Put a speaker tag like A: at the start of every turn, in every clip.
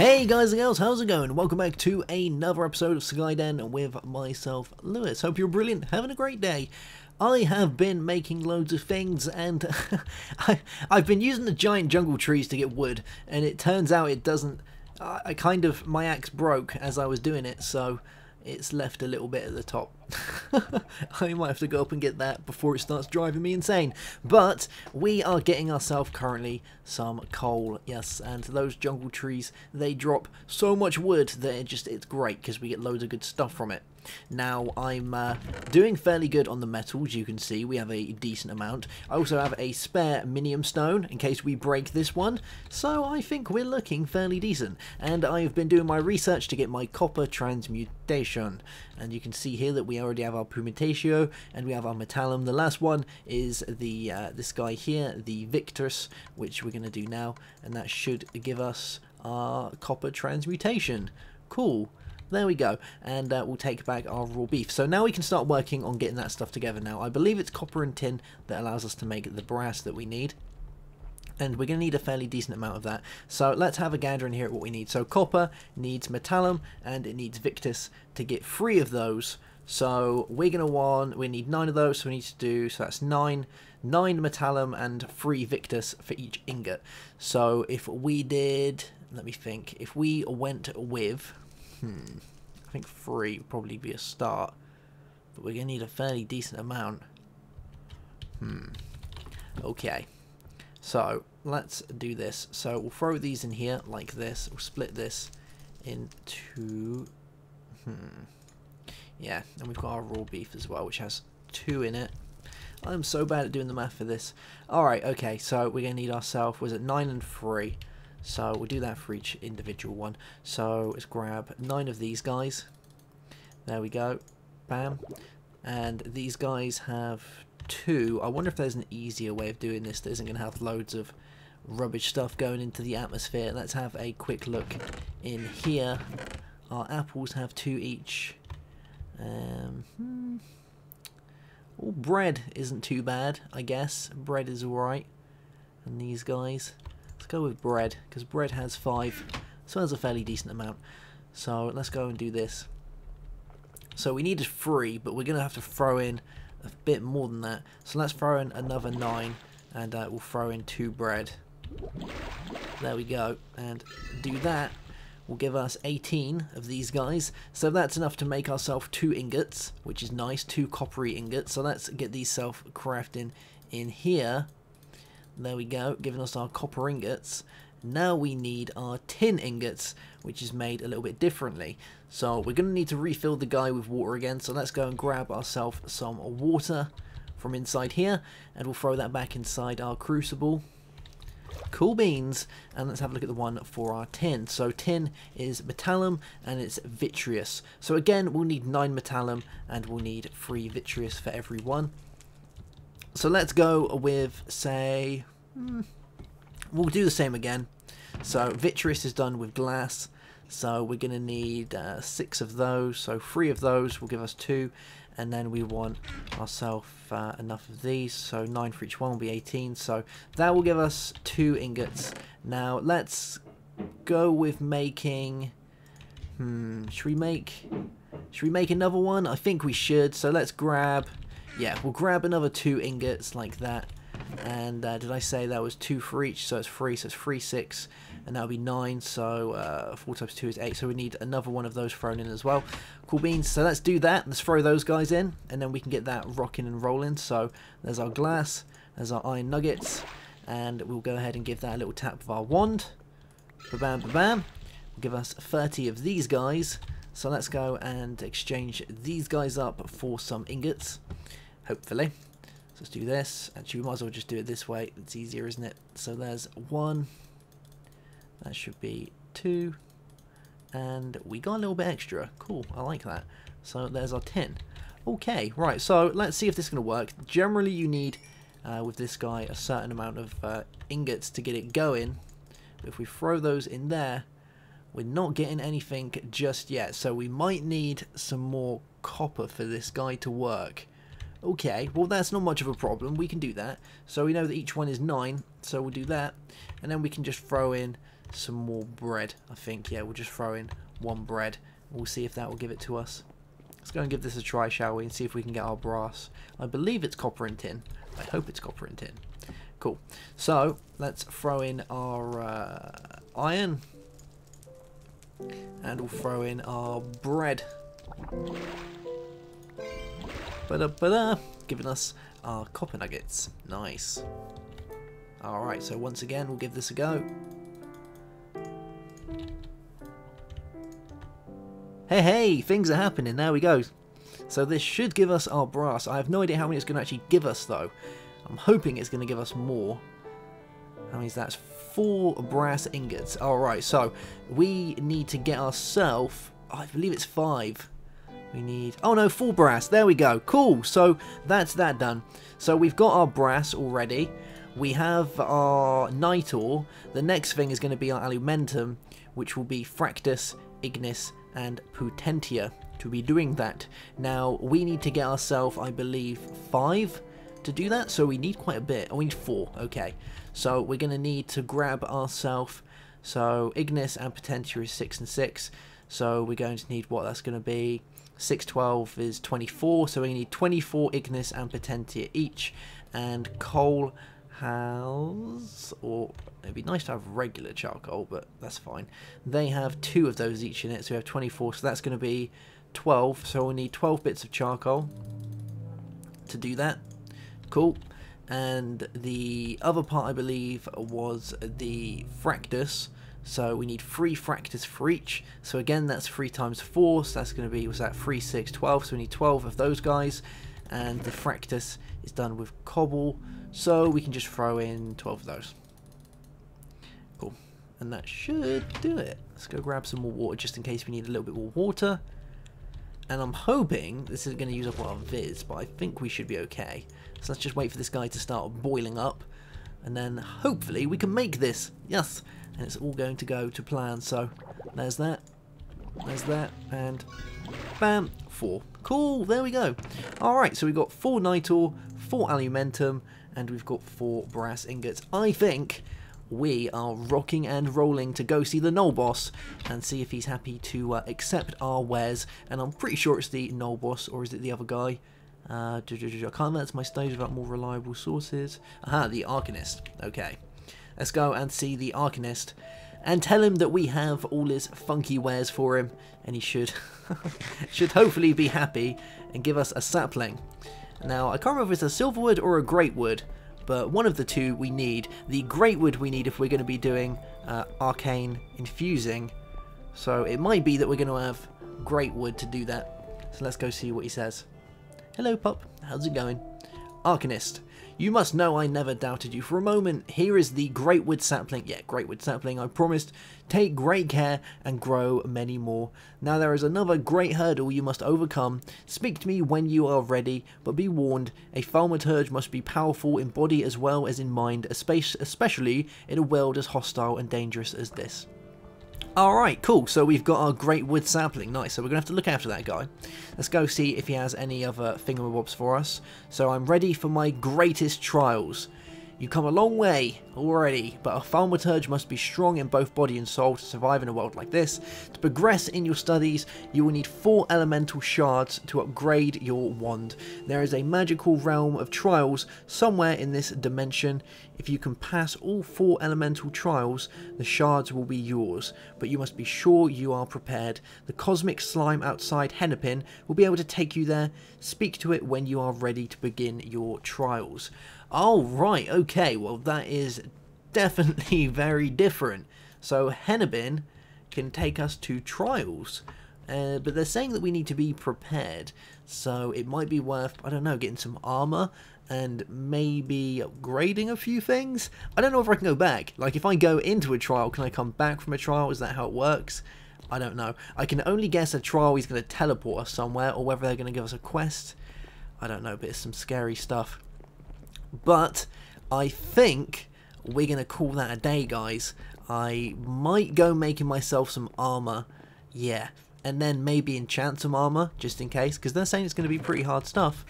A: Hey guys and girls, how's it going? Welcome back to another episode of Skyden with myself, Lewis. Hope you're brilliant, having a great day. I have been making loads of things and I've been using the giant jungle trees to get wood, and it turns out it doesn't, my axe broke as I was doing it, so it's left a little bit at the top. I might have to go up and get that before it starts driving me insane. But we are getting ourselves currently some coal, yes, and those jungle trees, they drop so much wood that it's great because we get loads of good stuff from it. Now, I'm doing fairly good on the metals, you can see. We have a decent amount. I also have a spare minium stone in case we break this one, so I think we're looking fairly decent. And I've been doing my research to get my copper transmutation. And you can see here that we already have our pumentatio and we have our metallum. The last one is the this guy here, the Victus, which we're going to do now, and that should give us our copper transmutation. Cool. There we go, and we'll take back our raw beef. So now we can start working on getting that stuff together now. I believe it's copper and tin that allows us to make the brass that we need. And we're going to need a fairly decent amount of that. So let's have a gander in here at what we need. So copper needs metallum and it needs Victus to get 3 of those. So we're going to we need 9 of those, so we need to do, so that's 9 metallum and 3 Victus for each ingot. So if we did, let me think, if we went with... I think 3 would probably be a start, but we're going to need a fairly decent amount. Okay, so let's do this. So we'll throw these in here like this. We'll split this into... Yeah, and we've got our raw beef as well, which has 2 in it. I'm so bad at doing the math for this. Alright, okay, so we're going to need ourselves, was it 9 and 3? So we'll do that for each individual one. So let's grab 9 of these guys. There we go. Bam. And these guys have 2. I wonder if there's an easier way of doing this that isn't going to have loads of rubbish stuff going into the atmosphere. Let's have a quick look in here. Our apples have 2 each. Well, bread isn't too bad, I guess. Bread is alright. And these guys... Let's go with bread, because bread has 5, so that's a fairly decent amount. So let's go and do this. So we needed 3, but we're going to have to throw in a bit more than that. So let's throw in another 9, and we'll throw in 2 bread. There we go, and do that will give us 18 of these guys. So that's enough to make ourselves 2 ingots, which is nice, 2 coppery ingots. So let's get these self-crafting in here. There we go, giving us our copper ingots. Now we need our tin ingots, which is made a little bit differently. So we're going to need to refill the guy with water again. So let's go and grab ourselves some water from inside here, and we'll throw that back inside our crucible. Cool beans. And let's have a look at the one for our tin. So tin is metallum and it's vitreous. So again, we'll need 9 metallum and we'll need 3 vitreous for every one. So let's go with, say, we'll do the same again. So vitreous is done with glass, so we're going to need 6 of those, so 3 of those will give us 2, and then we want ourselves enough of these, so 9 for each one will be 18, so that will give us 2 ingots. Now let's go with making, should we make another one? I think we should, so let's grab... Yeah, we'll grab another 2 ingots like that. And did I say that was 2 for each? So it's 3, so it's 3, 6, and that'll be 9. So 4 times 2 is 8. So we need another one of those thrown in as well. Cool beans. So let's do that. Let's throw those guys in, and then we can get that rocking and rolling. So there's our glass, there's our iron nuggets, and we'll go ahead and give that a little tap with our wand. Ba-bam, ba-bam. We'll give us 30 of these guys. So let's go and exchange these guys up for some ingots. Hopefully. So let's do this. Actually, we might as well just do it this way. It's easier, isn't it? So there's 1. That should be 2. And we got a little bit extra. Cool. I like that. So there's our 10. Okay, right. So let's see if this is going to work. Generally, you need, with this guy, a certain amount of ingots to get it going. But if we throw those in there, we're not getting anything just yet. So we might need some more copper for this guy to work. Okay, well that's not much of a problem, we can do that. So we know that each one is 9, so we'll do that. And then we can just throw in some more bread, I think. Yeah, we'll just throw in 1 bread. We'll see if that will give it to us. Let's go and give this a try, shall we, and see if we can get our brass. I believe it's copper and tin. I hope it's copper and tin. Cool. So, let's throw in our iron. And we'll throw in our bread. Giving us our copper nuggets. Nice. Alright, so once again, we'll give this a go. Hey, things are happening. There we go. So this should give us our brass. I have no idea how many it's going to actually give us, though. I'm hoping it's going to give us more. That means that's 4 brass ingots. Alright, so we need to get ourselves, I believe it's 5. We need, oh no, 4 brass. There we go. Cool. So that's that done. So we've got our brass already. We have our night ore. The next thing is going to be our alumentum, which will be fractus, ignis, and potentia to be doing that. Now we need to get ourselves, I believe, 5 to do that, so we need quite a bit. Oh, we need 4. Okay, so we're going to need to grab ourselves, so ignis and potentia is 6 and 6, so we're going to need what that's going to be. 6 12 is 24, so we need 24 ignis and potentia each, and coal has, or it'd be nice to have regular charcoal, but that's fine. They have 2 of those each in it, so we have 24, so that's going to be 12, so we'll need 12 bits of charcoal to do that. Cool. And the other part, I believe, was the fractus, so we need 3 fractus for each, so again that's 3 times 4, so that's going to be, was that 3 6 12, so we need 12 of those guys, and the fractus is done with cobble, so we can just throw in 12 of those. Cool. And that should do it. Let's go grab some more water just in case we need a little bit more water. And I'm hoping this isn't going to use up our viz, but I think we should be okay. So let's just wait for this guy to start boiling up, and then hopefully we can make this. Yes, and it's all going to go to plan. So there's that, and bam, 4. Cool, there we go. Alright, so we've got 4 night ore, 4 alumentum, and we've got 4 brass ingots. I think we are rocking and rolling to go see the Knoll boss and see if he's happy to accept our wares. And I'm pretty sure it's the Knoll boss, or is it the other guy? I can't remember my stage about more reliable sources. Aha, the Arcanist. Okay, let's go and see the Arcanist and tell him that we have all his funky wares for him, and he should should hopefully be happy and give us a sapling. Now, I can't remember if it's a silverwood or a greatwood, but one of the 2 we need. The greatwood we need if we're going to be doing arcane infusing, so it might be that we're going to have greatwood to do that. So let's go see what he says. Hello, pup. How's it going? Arcanist. You must know I never doubted you for a moment. Here is the greatwood sapling. Yeah, greatwood sapling, I promised. Take great care and grow many more. Now there is another great hurdle you must overcome. Speak to me when you are ready, but be warned, a thaumaturge must be powerful in body as well as in mind, especially in a world as hostile and dangerous as this. Alright, cool, so we've got our great wood sapling, nice, so we're going to have to look after that guy. Let's go see if he has any other thingamabobs for us. So I'm ready for my greatest trials. You come a long way already, but a thaumaturge must be strong in both body and soul to survive in a world like this. To progress in your studies, you will need 4 elemental shards to upgrade your wand. There is a magical realm of trials somewhere in this dimension. If you can pass all 4 elemental trials, the shards will be yours, but you must be sure you are prepared. The cosmic slime outside Hennepin will be able to take you there. Speak to it when you are ready to begin your trials. Oh, right, okay, well that is definitely very different. So Hennepin can take us to trials, but they're saying that we need to be prepared, so it might be worth, I don't know, getting some armor and maybe upgrading a few things. I don't know if I can go back. Like, if I go into a trial, can I come back from a trial? Is that how it works? I don't know. I can only guess a trial is going to teleport us somewhere, or whether they're going to give us a quest. I don't know, but it's some scary stuff. But I think we're going to call that a day, guys. I might go making myself some armor, yeah, and then maybe enchant some armor, just in case, because they're saying it's going to be pretty hard stuff,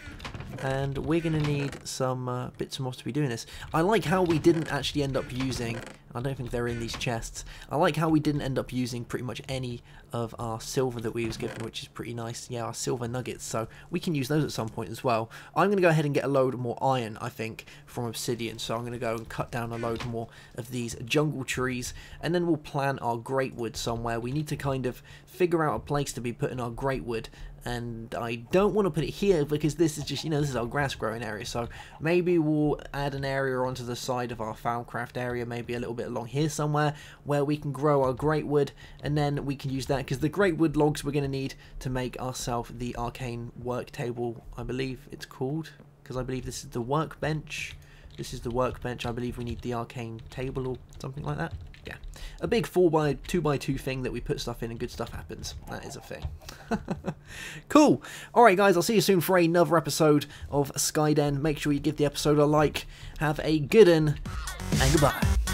A: and we're going to need some bits and bobs to be doing this. I like how we didn't actually end up using, I don't think they're in these chests. I like how we didn't end up using pretty much any of our silver that we was given, which is pretty nice. Yeah, our silver nuggets, so we can use those at some point as well. I'm going to go ahead and get a load more iron, I think, from obsidian, so I'm going to go and cut down a load more of these jungle trees, and then we'll plant our great wood somewhere. We need to kind of figure out a place to be putting our great wood, and I don't want to put it here because this is just, you know, this is our grass growing area, so maybe we'll add an area onto the side of our Foundcraft area, maybe a little bit along here somewhere, where we can grow our great wood, and then we can use that, because the great wood logs we're going to need to make ourselves the arcane work table, I believe it's called, because I believe this is the workbench. This is the workbench. I believe we need the arcane table or something like that. Yeah, a big 2x2 thing that we put stuff in and good stuff happens. That is a thing. Cool. Alright guys, I'll see you soon for another episode of Skyden. Make sure you give the episode a like. Have a good one, and goodbye.